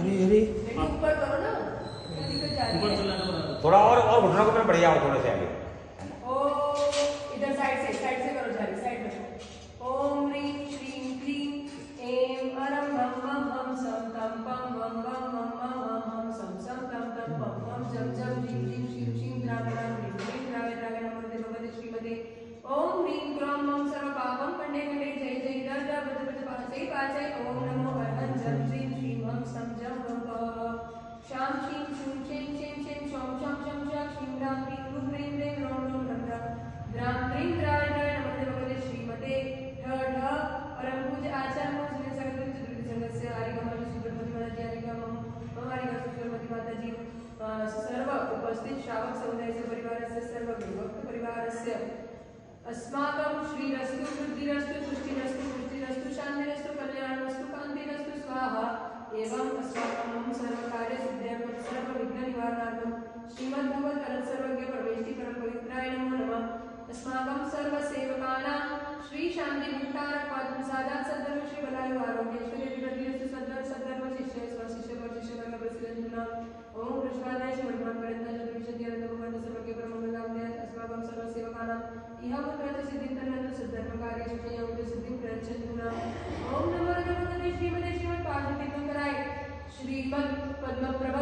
अरे अरे ऊपर करो ना, दिक्कत जा रही है। थोड़ा और घुटनों को मैंने बढ़िया हो थोड़े से आगे। ओ इधर साइड से करो जारी, साइड में। ओम ह्रीं श्रीं क्लीं ऐं अरं बम बम हम सम तम पम बम बम मम मम हम हम सम सम तम तम पम पम जम जम ह्रीं क्लीं श्रीं श्रीं द्रां द्रां ह्रीं क्लीं द्राय द्राय नमोते भगवते श्रीमते। ओम ह्रीं क्रों मम सर्व पापं खंडे खंडे जय जय दर दर बज बज पाचै पाचै। ओम नमो अरहं जं श्रीं श्रीं हम सम जम वम प शां श्रीं शूं शें शें शें शौं शं शं शं श्रीं रां ह्रीं रूं ह्रीं ह्रीं रों रों रं रं द्रां ह्रीं द्राय द्राय नमोते भगवते श्रीमते। ढ ढ परम पूज्य आचार्य मुझे सगल चतुर्थ संगस्य आरिगम सुब्रमण्य महाराज आरिगम हमारी सुब्रमण्य माता जी सर्व उपस्थित श्रावक समुदायस्य परिवारस्य सर्व भक्त परिवारस्य अस्माकं श्रीरस्तु वृद्धिरस्तु तुष्टिरस्तु पुष्टिरस्तु शान्तिरस्तु कल्याणमस्तु कान्तिरस्तु स्वाहा एवं अस्माकं सर्व कार्य सिद्ध्यर्थं सर्व विघ्न निवारणार्थं श्रीमद्भगवत परम सर्वज्ञ परमेष्टि परम पवित्राय नमो नमः। अस्माकं सर्व सेवकानां श्री शांति भट्टारक पद्म सादात सद्धर्म श्री बलायु आरोग्येश्वरी विरतिरस्तु सद्धर्म सद्धर्म शिष्य स्वशिष्य परशिष्य वर्ग प्रसिद्धंना ओम कृष्णादेश वर्धमान पर्यंत चतुर्विंशति अनंत भगवान सर्वज्ञ परमंगलामय। अस्माकं सर्व सेवकानां इह पुत्रस्य सिद्धिं तन्नतु सद्धर्म कार्य श्रेयों सिद्धिं प्रयच्छन्तुना। ओम नमो भगवते श्रीमते श्रीमद् पार्वती तीर्थंकराय श्रीमद् पद्म प्रभा